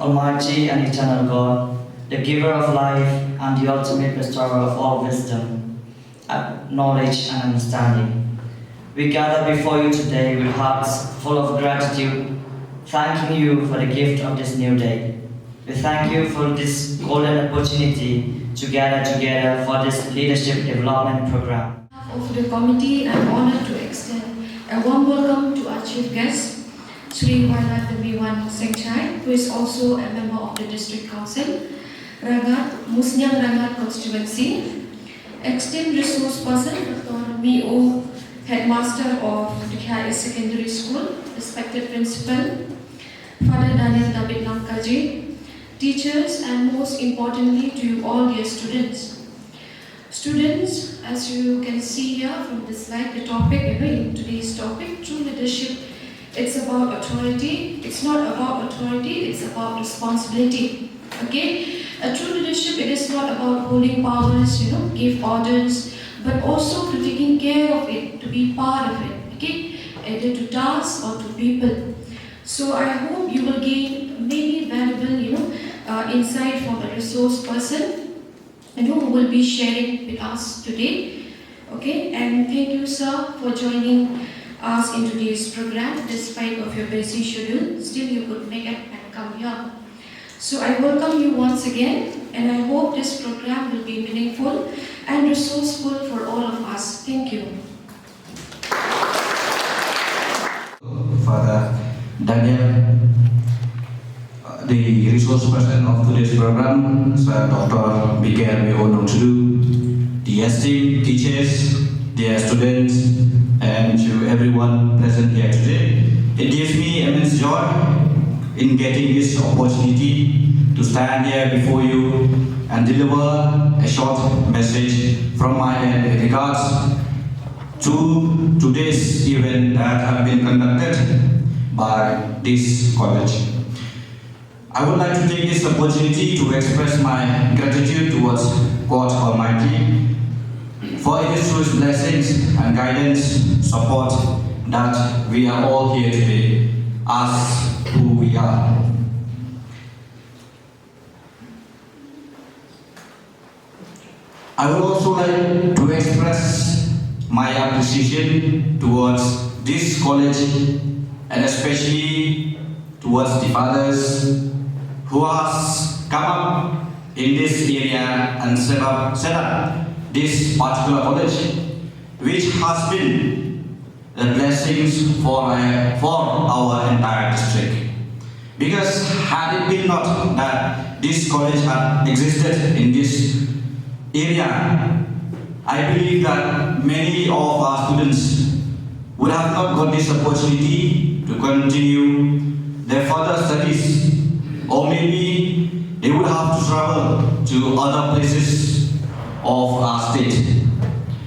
Almighty and eternal God, the giver of life and the ultimate bestower of all wisdom, knowledge and understanding. We gather before you today with hearts full of gratitude, thanking you for the gift of this new day. We thank you for this golden opportunity to gather together for this leadership development program. On behalf of the committee, I am honored to extend a warm welcome to our chief guest, Sri Wailat Deviwan Sengchai, who is also a member of the District Council, Ragat, Musnyang Ragat Constituency, esteemed resource person, Dr. B.O., Headmaster of Dikha Secondary School, respected Principal, Father Daniel David Langkaji, teachers, and most importantly to you all dear students. Students, as you can see here from the slide, the topic, in today's topic, true leadership, it's about authority. It's not about authority, it's about responsibility. Okay? A true leadership, it is not about holding powers, give orders, but also to taking care of it, to be part of it. Okay? Either to tasks or to people. So I hope you will gain many valuable, insight from a resource person, who will be sharing with us today. Okay? And thank you, sir, for joining us in today's program. Despite of your busy schedule, still you could make it and come here. So I welcome you once again, and I hope this program will be meaningful and resourceful for all of us. Thank you. Father Daniel, the resource person of today's program, Sir Dr. B.K. Onotulu, the esteemed teachers, dear students, and to everyone present here today. It gives me immense joy in getting this opportunity to stand here before you and deliver a short message from my end in regards to today's event that have been conducted by this college. I would like to take this opportunity to express my gratitude towards God Almighty for it is through His blessings and guidance, support that we are all here today as who we are. I would also like to express my appreciation towards this college and especially towards the fathers who has come up in this area and set up this particular college, which has been the blessings for our entire district. Because had it been not that this college had existed in this area, I believe that many of our students would have not got this opportunity to continue their further studies, or maybe they would have to travel to other places of our state.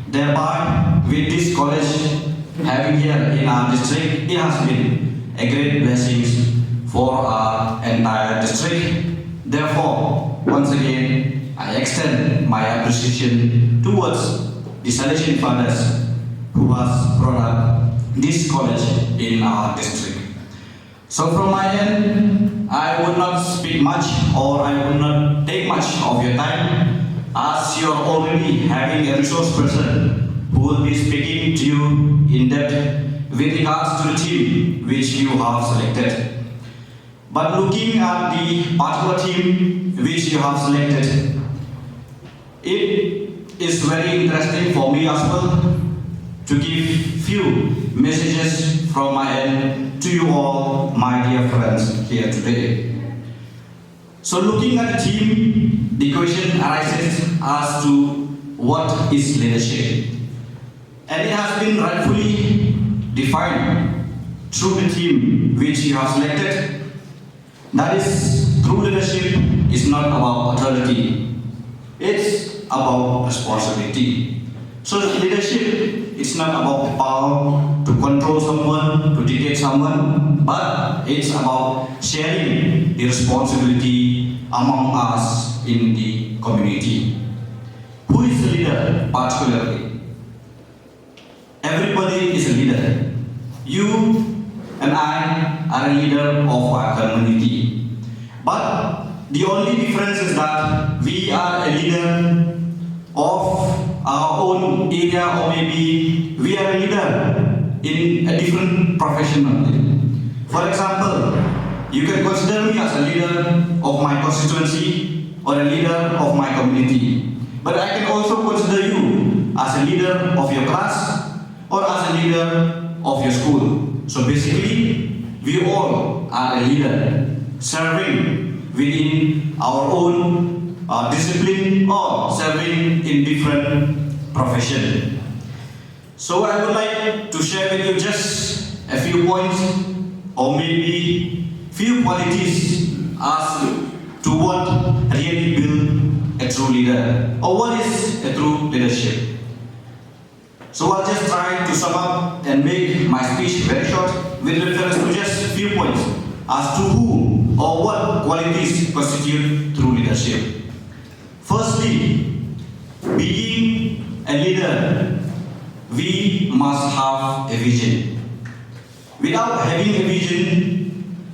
Thereby, with this college having here in our district, it has been a great blessing for our entire district. Therefore, once again, I extend my appreciation towards the Salesian fathers who has brought up this college in our district. So from my end, I would not speak much or I would not take much of your time, as you are already having a resource person who will be speaking to you in depth with regards to the team which you have selected. But looking at the particular team which you have selected, it is very interesting for me as well to give few messages from my end to you all, my dear friends here today. So looking at the team, the question arises as to what is leadership. And it has been rightfully defined through the team which you have selected. That is, true leadership is not about authority, it's about responsibility. So leadership is not about the power to control someone, to dictate someone, but it's about sharing the responsibility among us in the community. Who is the leader particularly? Everybody is a leader. You and I are a leader of our community. But the only difference is that we are a leader of our own area, or maybe we are a leader in a different profession. For example, you can consider me as a leader of my constituency or a leader of my community. But I can also consider you as a leader of your class or as a leader of your school. So basically, we all are a leader serving within our own discipline or serving in different profession. So I would like to share with you just a few points or maybe few qualities as to what really build a true leader or what is a true leadership. So I'll just try to sum up and make my speech very short with reference to just a few points as to who or what qualities constitute true leadership. Firstly, being a leader, we must have a vision. Without having a vision,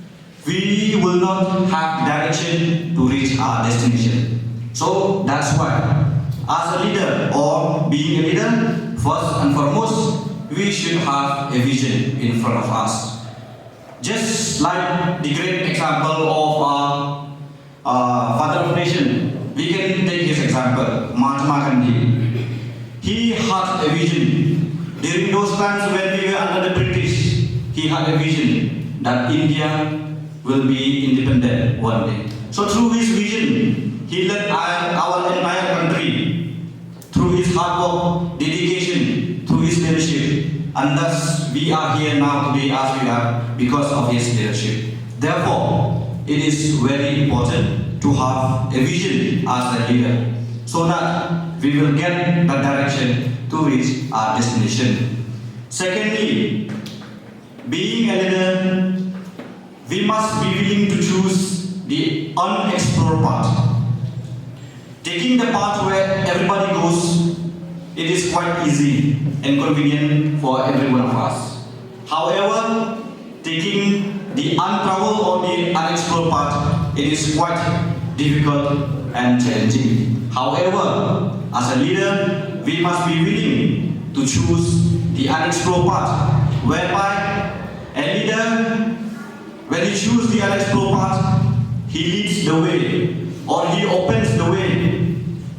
we will not have direction to reach our destination. So that's why, as a leader or being a leader, first and foremost, we should have a vision in front of us. Just like the great example of our father of nation, we can take his example, Mahatma Gandhi. He had a vision. During those times when we were under the British, he had a vision that India will be independent one day. So through his vision, he led our entire country through his hard work, dedication, through his leadership. And thus we are here now today as we are because of his leadership. Therefore, it is very important to have a vision as a leader so that we will get the direction to reach our destination. Secondly, being a leader, we must be willing to choose the unexplored path. Taking the path where everybody goes, it is quite easy and convenient for every one of us. However, taking the untraveled or the unexplored path, it is quite difficult and challenging. However, as a leader, we must be willing to choose the unexplored path, whereby a leader, when he chooses the unexplored path, he leads the way or he opens the way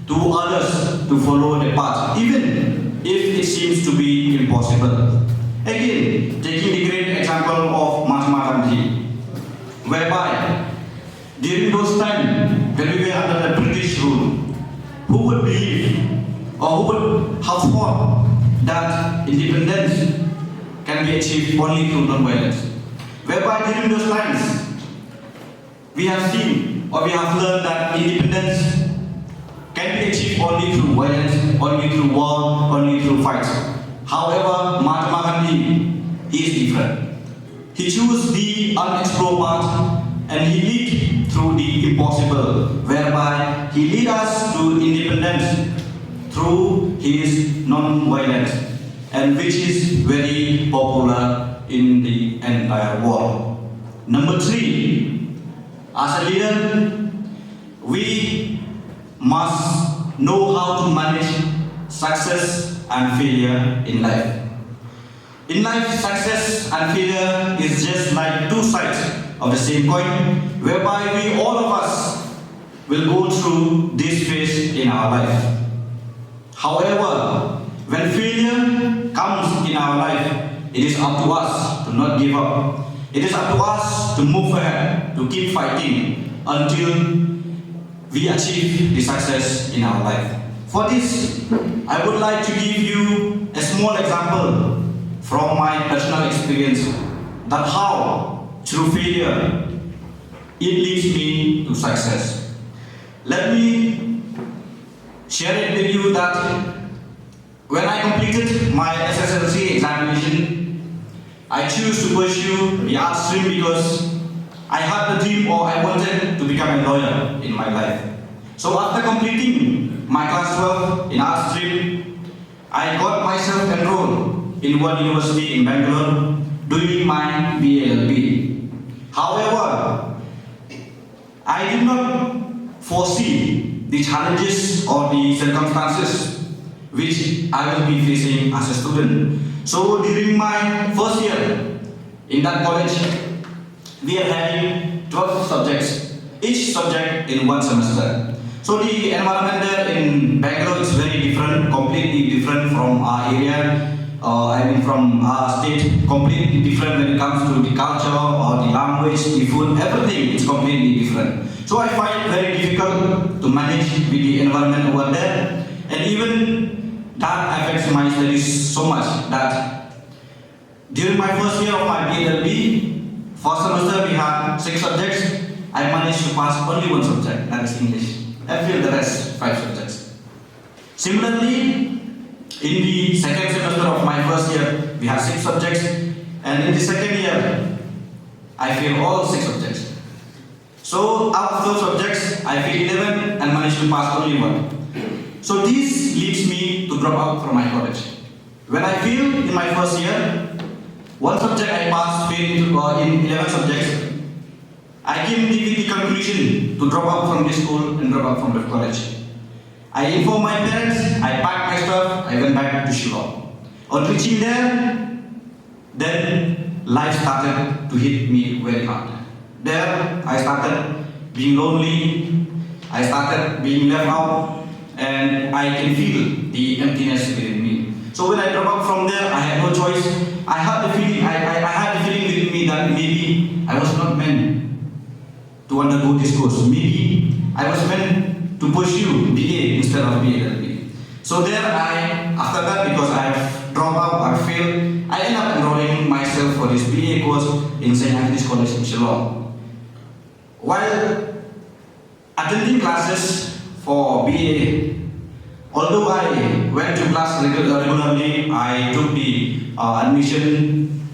to others to follow the path, even if it seems to be impossible. Again, taking the great example of Mahatma Gandhi, whereby during those times when we were under the British rule, who would believe or who would have thought that independence can be achieved only through non-violence? Whereby during those times, we have seen or we have learned that independence can be achieved only through violence, only through war, only through fights. However, Mahatma Gandhi is different. He chose the unexplored path and he led through the impossible, whereby he led us to independence through his non-violence, and which is very popular in the entire world. Number 3, as a leader, we must know how to manage success and failure in life. In life, success and failure is just like two sides of the same coin, whereby we all of us will go through this phase in our life. However, when failure comes in our life, it is up to us to not give up. It is up to us to move ahead, to keep fighting until we achieve the success in our life. For this, I would like to give you a small example from my personal experience that how through failure it leads me to success. Let me share it with you that when I completed my SSLC examination, I chose to pursue the art stream because I had the dream or I wanted to become a lawyer in my life. So after completing my class 12 in art stream, I got myself enrolled in one university in Bangalore doing my BLLB. However, I did not foresee the challenges or the circumstances which I will be facing as a student. So during my first year in that college, we are having 12 subjects, each subject in one semester. So the environment there in Bangalore is very different, completely different from our area. From our state, completely different when it comes to the culture or the language, the food, everything is completely different. So I find it very difficult to manage with the environment over there, and even that affects my studies so much that during my first year of my BLB, first semester we had 6 subjects. I managed to pass only 1 subject, that is English. I failed the rest 5 subjects. Similarly, in the second semester of my first year, we had 6 subjects, and in the second year, I failed all 6 subjects. So out of those subjects, I failed 11 and managed to pass only 1. So this leads me to drop out from my college. When I failed in my first year, 1 subject I passed, failed in 11 subjects. I came with the conclusion to drop out from this school and drop out from the college. I informed my parents, I packed my stuff, I went back to Shillong. On reaching there, then life started to hit me very hard. There, I started being lonely, I started being left out, and I can feel the emptiness within me. So when I dropped out from there, I had no choice. I had the feeling, I had the feeling within me that maybe I was not meant to undergo this course. Maybe I was meant to pursue BA instead of BLB. So there after that, because I have dropped out, I failed, I ended up enrolling myself for this BA course in St. Anthony's College in Shillong. While attending classes for BA, although I went to class regularly, I took the admission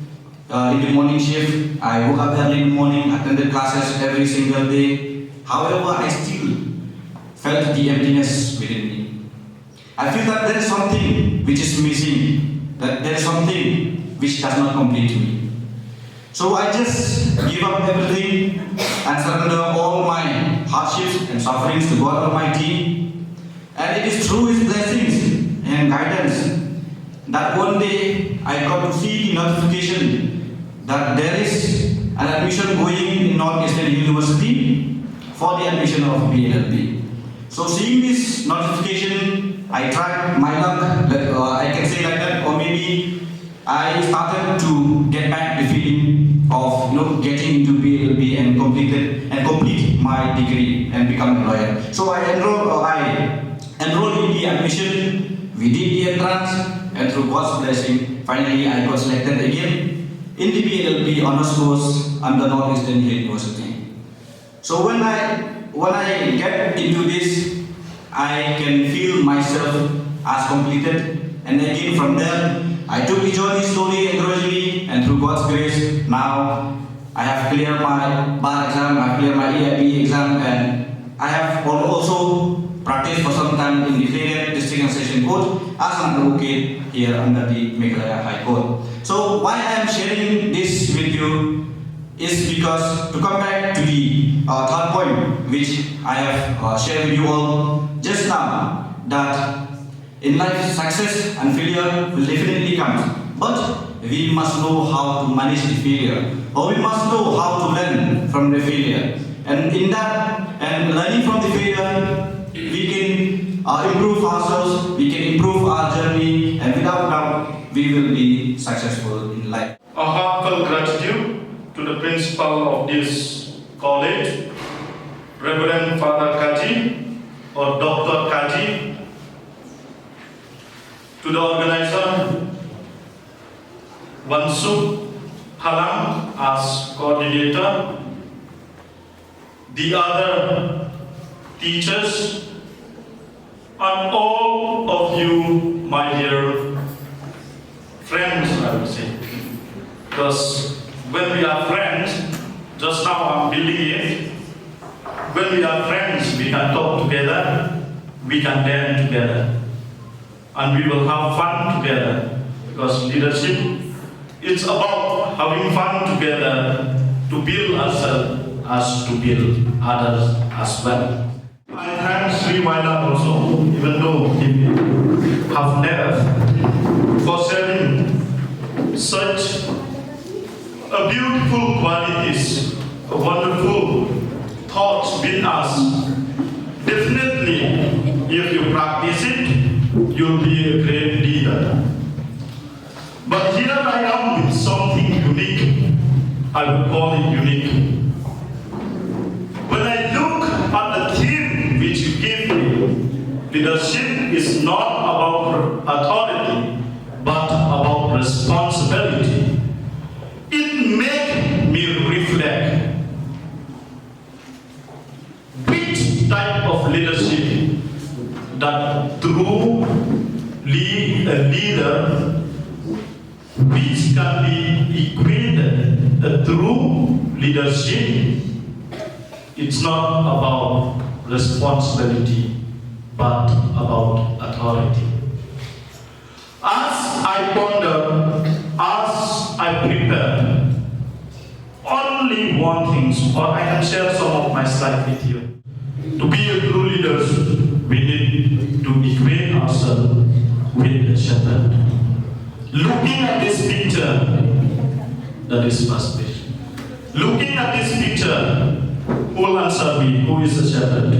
in the morning shift. I woke up early in the morning, attended classes every single day. However, I still felt the emptiness within me. I feel that there is something which is missing, that there is something which does not complete me. So I just give up everything and surrender all my hardships and sufferings to God Almighty. And it is through His blessings and guidance that one day I got to see the notification that there is an admission going in Northeastern University for the admission of BLB. So seeing this notification, I tried my luck, I can say like that, or maybe I started to get back the feeling of getting into BLB and complete my degree and become a lawyer. So I enrolled in the admission, we did the entrance, and through God's blessing, finally I got selected again in the BLB honors course under Northeastern University. So when I get into this, I can feel myself as completed, and again from there, I took the journey slowly and gradually, and through God's grace, now I have cleared my bar exam, I have cleared my EIB exam, and I have also practiced for some time in the Ferian District and Session Court as an advocate here under the Meghalaya High Court. So why I am sharing this with you is because to come back to the third point which I have shared with you all just now, that in life success and failure will definitely come, but we must know how to manage the failure, or we must know how to learn from the failure, and in that and learning from the failure we can improve ourselves, we can improve our journey, and without doubt we will be successful in life. A heartfelt gratitude to the principal of this college, Reverend Father Kaji or Dr. Kaji, to the organizer, Wansuk Halang as coordinator, the other teachers, and all of you, my dear friends, I would say. Because when we are friends, just now I'm building it, when we are friends, we can talk together, we can learn together, and we will have fun together. Because leadership, it's about having fun together to build ourselves us to build others as well. I thank Sri Vailat also, even though he have never, for sharing such a beautiful qualities, wonderful thoughts with us. Definitely, if you practice it, you'll be a great leader. But here I am with something unique. I would call it unique. When I look at the theme which you give me, leadership is not about authority, but about responsibility. It makes me reflect which type of leadership that through a leader which can be equated through leadership. It's not about responsibility, but about authority. As I ponder, as I prepare, only one thing, or I can share some of my slides with you. To be a true leader, we need to equate ourselves with a shepherd. Looking at this picture, that is first picture. Looking at this picture, who will answer me? Who is the shepherd?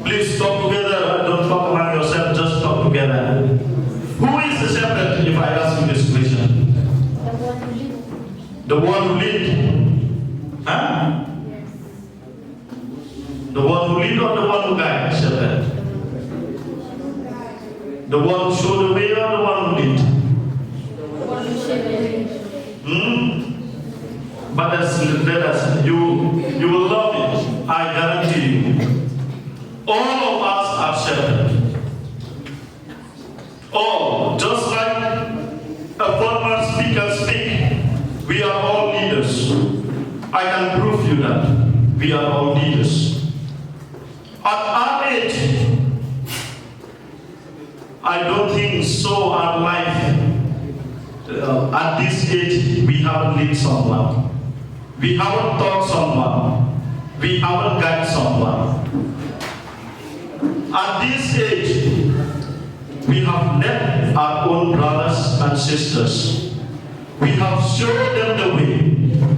Please talk together. Don't talk among yourself. Just talk together. Who is the shepherd? If I ask you this question, the one who lead. Huh? The one who lead or the one who guide? Shepherd. The one who show the way or the one who lead? But as you will love it, I guarantee you. All of us are shepherds. All, just like a former speaker speak, we are all leaders. I can prove you that we are all leaders. At our age, I don't think so. Our life at this age, we haven't led someone. We haven't taught someone. We haven't guided someone. At this age, we have led our own brothers and sisters. We have shown them the way.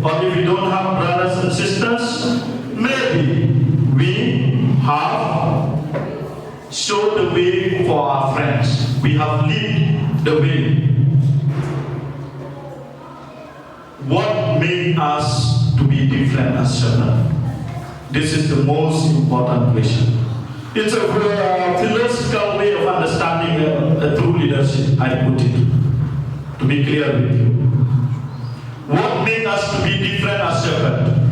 Or if we don't have brothers and sisters, maybe we have shown the way for our friends. We have led the way. What made us to be different as children? This is the most important question. It's a philosophical way of understanding a true leadership, I put it, to be clear with you. What made us to be different as children?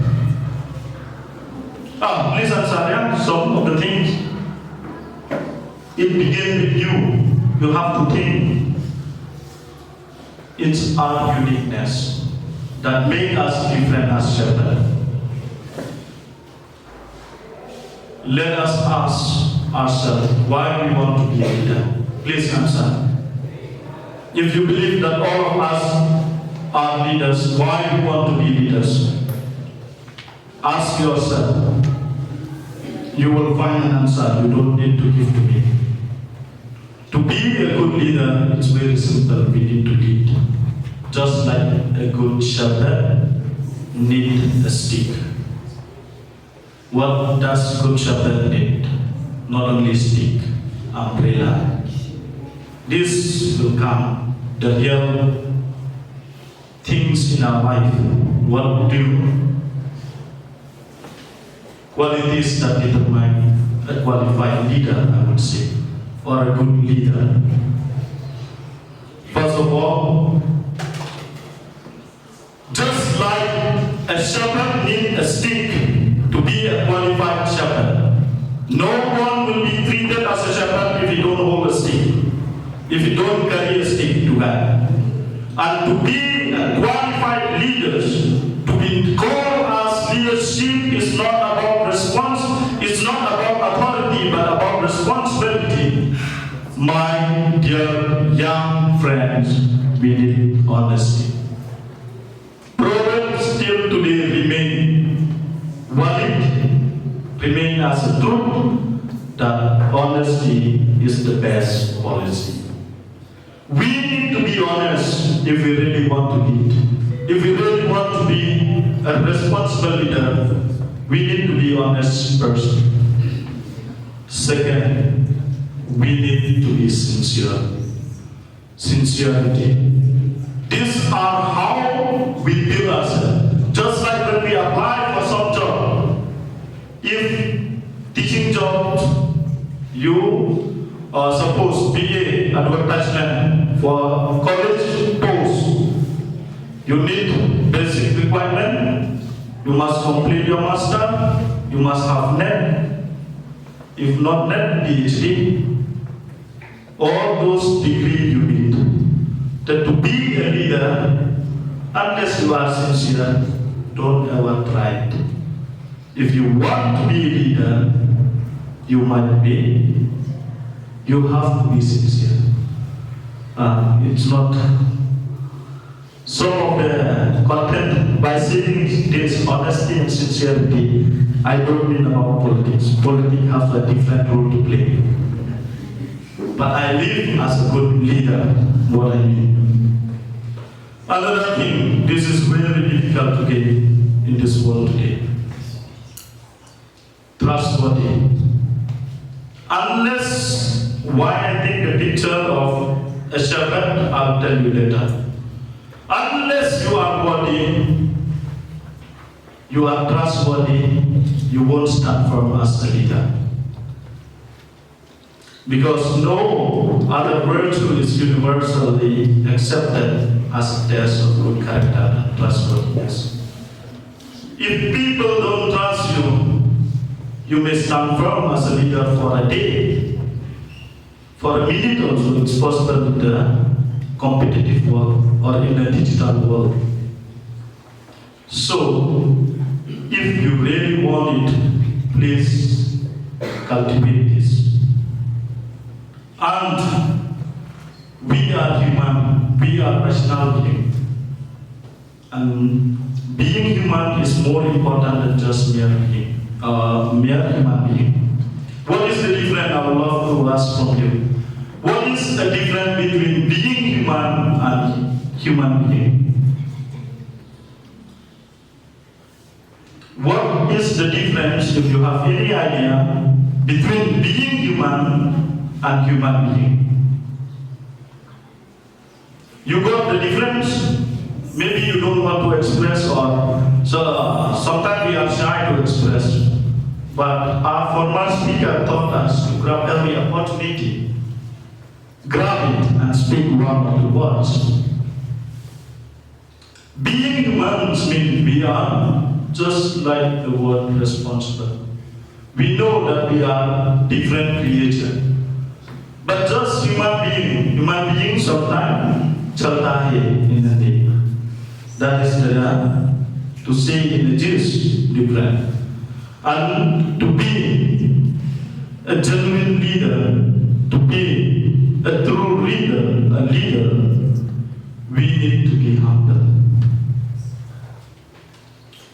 Please answer some of the things. It began with you. You have to think. It's our uniqueness that make us different as children. Let us ask ourselves why we want to be a leader. Please answer. If you believe that all of us are leaders, why we want to be leaders? Ask yourself. You will find an answer. You don't need to give to me. To be a good leader, it's very simple. We need to lead. Just like a good shepherd needs a stick. What does good shepherd need? Not only stick, umbrella. This will come. The real things in our life. What qualities that determine a qualified leader, I would say, or a good leader. First of all, just like a shepherd needs a stick to be a qualified shepherd, no one will be treated as a shepherd if you don't hold a stick, if you don't carry a stick to guide. And to be a qualified leaders, to be called as leadership is not about it's not about authority, but about responsibility. My dear young friends, we need honesty. Proverbs still today remain as a truth that honesty is the best policy. We need to be honest if we really want to lead. If we really want to be a responsible leader, we need to be honest person. Second, we need to be sincere. Sincerity. These are how we build ourselves. Just like when we apply for some job. If teaching job, you are supposed BA advertisement for college post. You need basic requirement. You must complete your master. You must have NET. If not NET, PhD. All those degrees you need. That to be a leader, unless you are sincere, don't ever try it. If you want to be a leader, you might be. You have to be sincere. It's not some of the content by saying this honesty and sincerity. I don't mean about politics. Politics have a different role to play. But I live as a good leader, what I mean. Another thing, this is very difficult to get in this world today. Trustworthy. Unless, why I take the picture of a shepherd, I'll tell you later. Unless you are worthy, you are trustworthy, you won't stand firm as a leader. Because no other virtue is universally accepted as a test of good character and trustworthiness. If people don't trust you, you may stand firm as a leader for a day. For a minute also, it's possible in the competitive world or in the digital world. So, if you really want it, please cultivate this. And we are human, we are rational beings. And being human is more important than just mere human being. What is the difference? I would love to ask from you. What is the difference between being human and human being? What is the difference, if you have any idea, between being human and human being? You got the difference? Maybe you don't want to express, or so sometimes we are shy to express. But our former speaker taught us to grab every opportunity, grab it and speak one or two words. Being humans means we are just like the word responsible. We know that we are different creatures. But just human being sometimes chalta hai in a day. That is the, to say in a Jewish different. And to be a genuine leader, to be a true leader, we need to be humble.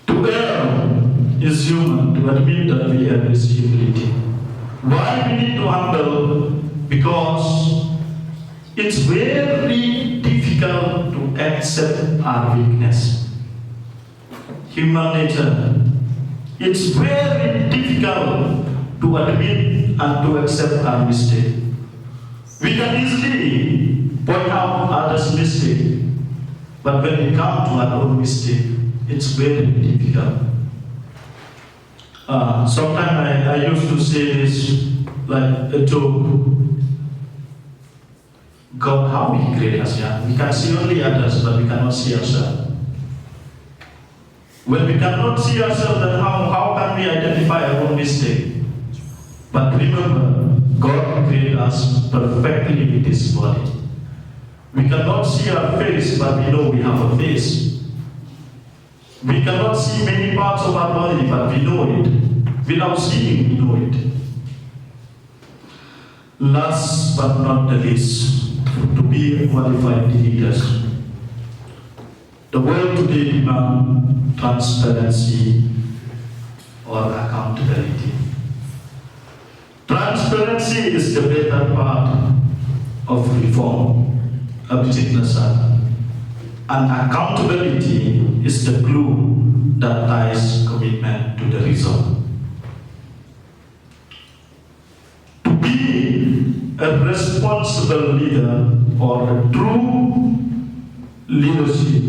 To err is human, to admit that we have this humility. Why we need to humble? Because it's very difficult to accept our weakness. Human nature. It's very difficult to admit and to accept our mistake. We can easily point out others' mistake, but when we come to our own mistake, it's very difficult. Sometimes I used to say this like a joke. God, how He created us, yeah? We can see only others, but we cannot see ourselves. When we cannot see ourselves, then how can we identify our own mistake? But remember, God created us perfectly with His body. We cannot see our face, but we know we have a face. We cannot see many parts of our body, but we know it. Without seeing, we know it. Last but not the least, to be qualified leaders. The world today demands transparency or accountability. Transparency is the better part of reform, Abhijit Nasar. And accountability is the glue that ties commitment to the result. To be a responsible leader or a true leadership,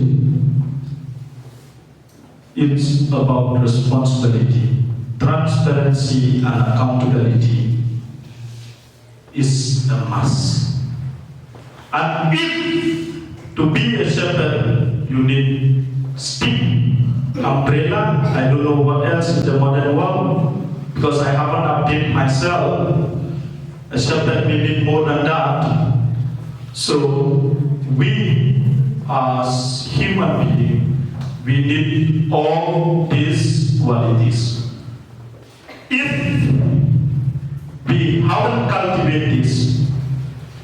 it's about responsibility, transparency, and accountability is a must. And if to be a shepherd, you need stick, umbrella, I don't know what else in the modern world, because I haven't updated myself. A shepherd may need more than that. So we as human beings, we need all these qualities. If we haven't cultivated this,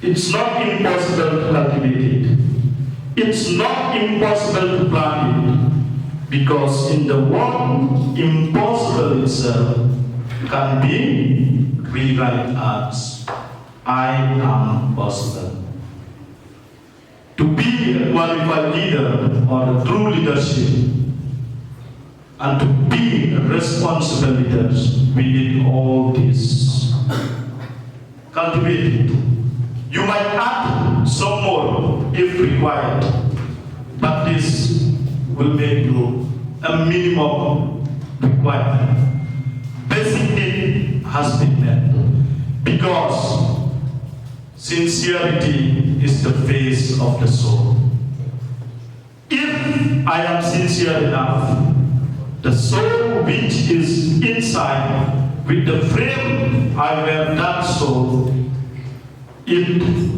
it's not impossible to cultivate it. It's not impossible to plan it, because in the world, impossible itself can be rewrite as I am possible. To be a qualified leader or a true leadership and to be responsible leaders, we need all this cultivated. You might add some more if required, but this will make you a minimum requirement. Basic need has been met because sincerity is the face of the soul. If I am sincere enough, the soul which is inside with the frame I have done so, it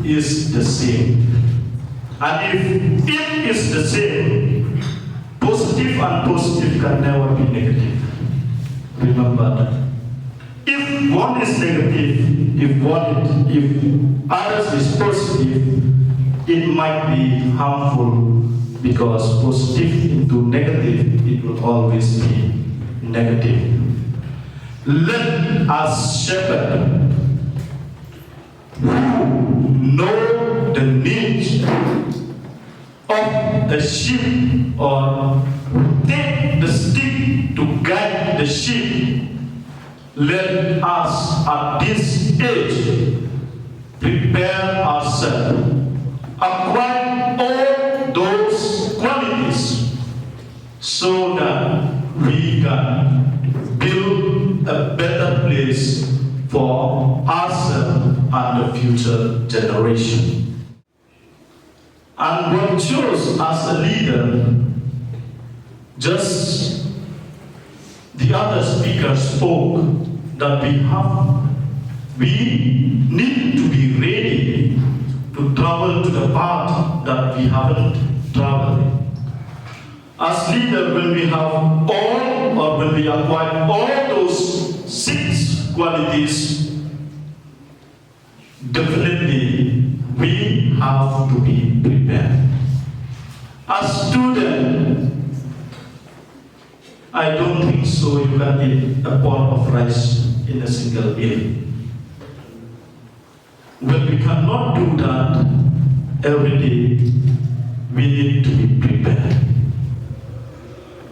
is the same. And if it is the same, positive and positive can never be negative. Remember that. If one is negative, if others is positive, it might be harmful, because positive into negative, it will always be negative. Let us shepherd who know the needs of the sheep, or take the stick to guide the sheep. Let us at this age prepare ourselves, acquire all those qualities so that we can build a better place for ourselves and the future generation. And what chose as a leader, just the other speaker spoke that we need to be ready to travel to the path that we haven't traveled. As leader, when we have all, or when we acquire all those 6 qualities, definitely we have to be prepared. As student, I don't think so you can eat a pot of rice in a single meal. When we cannot do that every day, we need to be prepared.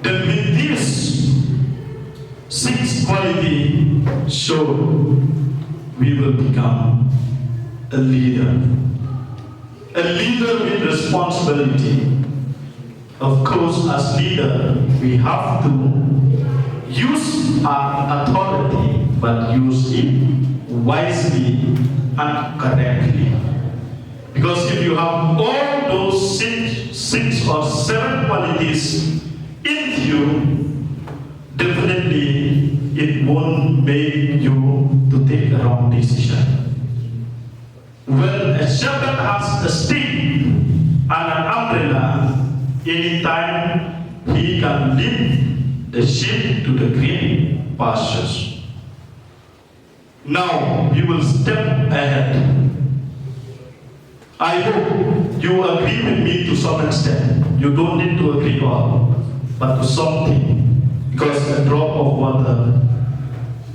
Then with these 6 qualities shown, we will become a leader. A leader with responsibility. Of course, as leader, we have to use our authority, but use it wisely and correctly. Because if you have all those six or seven qualities in you, definitely it won't make you to take a wrong decision. When a shepherd has a stick and an umbrella, anytime he can lead the sheep to the green pastures. Now we will step ahead. I hope you agree with me to some extent. You don't need to agree all, but to something, because a drop of water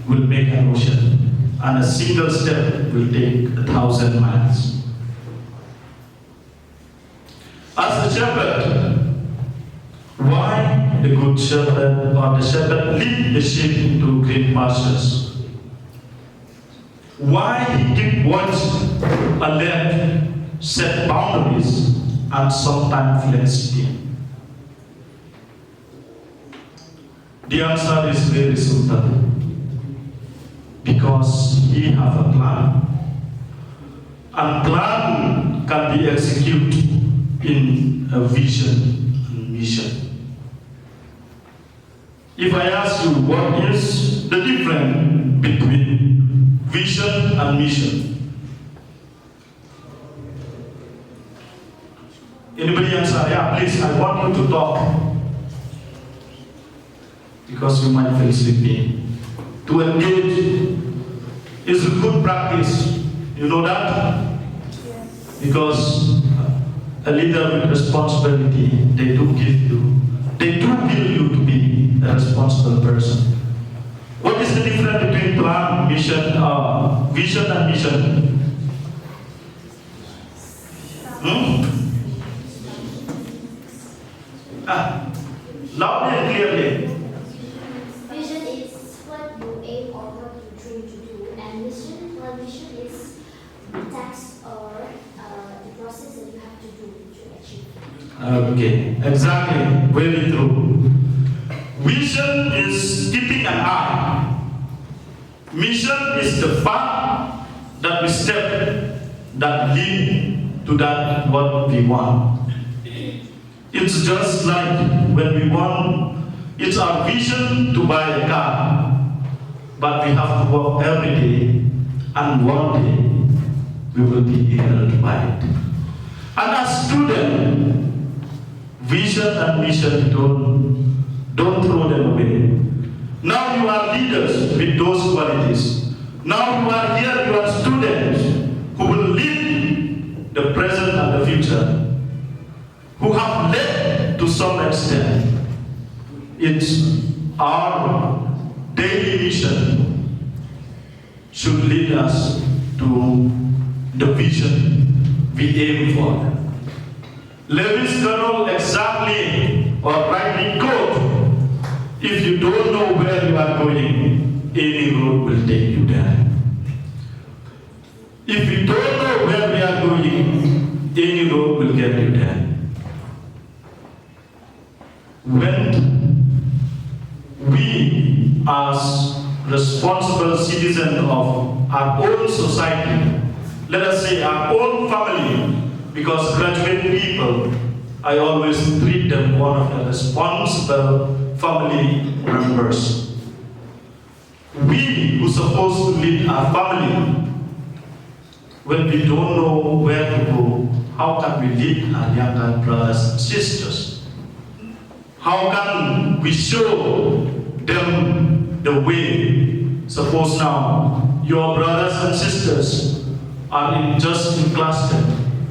will make an ocean. and a single step will take 1,000 miles. As a shepherd, why the good shepherd or the shepherd lead the sheep into green pastures? Why he keep watch alert, set boundaries, and sometimes flexibility? The answer is very simple. Because he have a plan. And plan can be executed in a vision and mission. If I ask you what is the difference between vision and mission? Anybody answer? Yeah, please, I want you to talk. Because you might feel sleepy. To engage is a good practice. You know that? Yes. Because a leader with responsibility, they do build you to be a responsible person. What is the difference between plan, mission, vision and mission? Loudly and clearly. Vision is what you aim or what you dream to do, and mission is the task or the process that you have to do to achieve. Okay, exactly, very true. Vision is keeping an eye. Mission is the path that we step that lead to that what we want. It's just like when we want, it's our vision to buy a car, but we have to work every day, and one day we will be able to buy it. And as students, vision and mission don't throw them away. Now you are leaders with those qualities. Now you are here, you are students who will lead the present and the future, who have led to some extent. It's our daily mission should lead us to the vision we aim for. Lewis Carroll exactly or rightly quote, if you don't know where you are going, any road will take you there. If you don't know where we are going, any road will get you there. When we as responsible citizens of our own society, let us say our own family, because graduate people, I always treat them one of the responsible family members. We who are supposed to lead our family, when we don't know where to go, how can we lead our younger brothers and sisters? How can we show them the way? Suppose now your brothers and sisters are just in class 10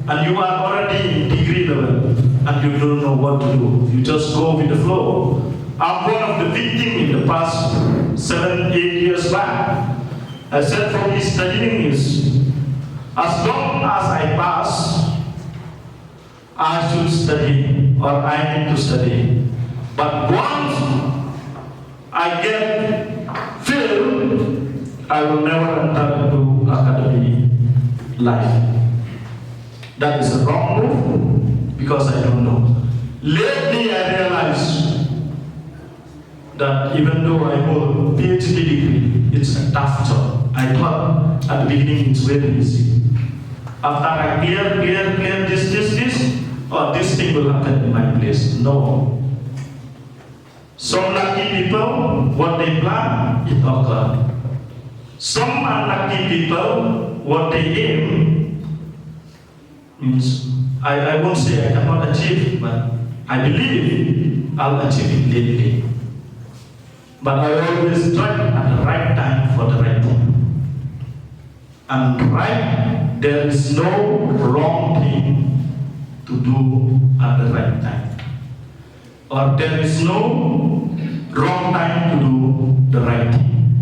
and you are already in degree level and you don't know what to do. You just go with the flow. I'm one of the victims in the past 7-8 years back. I said for me studying is, as long as I pass, I should study or I need to study. But once I get failed, I will never enter into academy life. That is a wrong move because I don't know. Lately I realized that even though I hold a PhD degree, it's a tough job. I thought at the beginning it's very easy. After I clear this, this thing will happen in my place. No. Some lucky people, what they plan, it occurred. Some unlucky people, what they aim, means, I won't say I cannot achieve, but I believe I'll achieve it lately. But I always try at the right time for the right thing. And right, there is no wrong thing to do at the right time. Or there is no wrong time to do the right thing.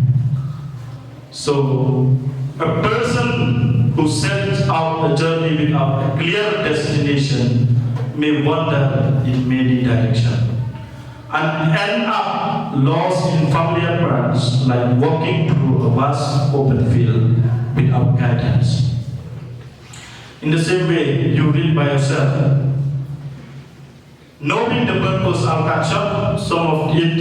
So, a person who sets out a journey without a clear destination may wander in many directions and end up lost in familiar paths, like walking through a vast open field without guidance. In the same way, you read by yourself. Knowing the purpose of action, some of it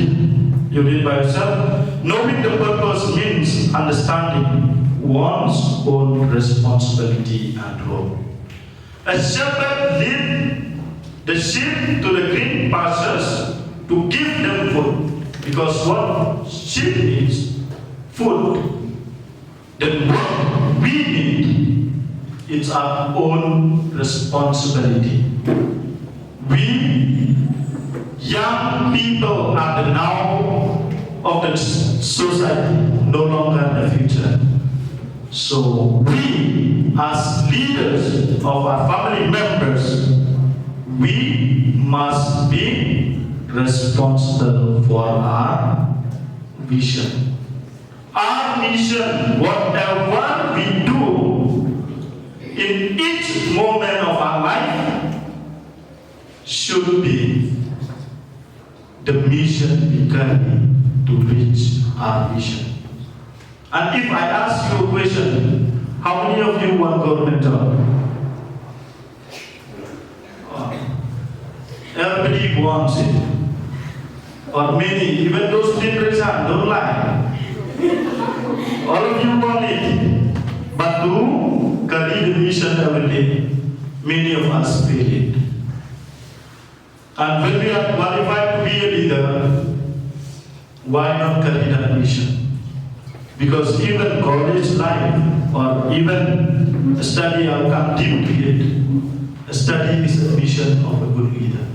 you read by yourself. Knowing the purpose means understanding one's own responsibility and role. A shepherd leads the sheep to the green pastures to give them food, because what sheep needs, food. Then what we need, it's our own responsibility. We, young people, are the now of the society, no longer the future. So we, as leaders of our family members, we must be responsible for our vision. Our mission, whatever we do in each moment of our life, should be the mission we carry to reach our vision. And if I ask you a question, how many of you want government job? Everybody wants it. Or many, even those who didn't raise hand, don't lie. All of you want it. But to carry the mission every day, many of us feel it. And when we are qualified to be a leader, why not carry that mission? Because even college life or even a study, I'll come deep to it. A study is a mission of a good leader.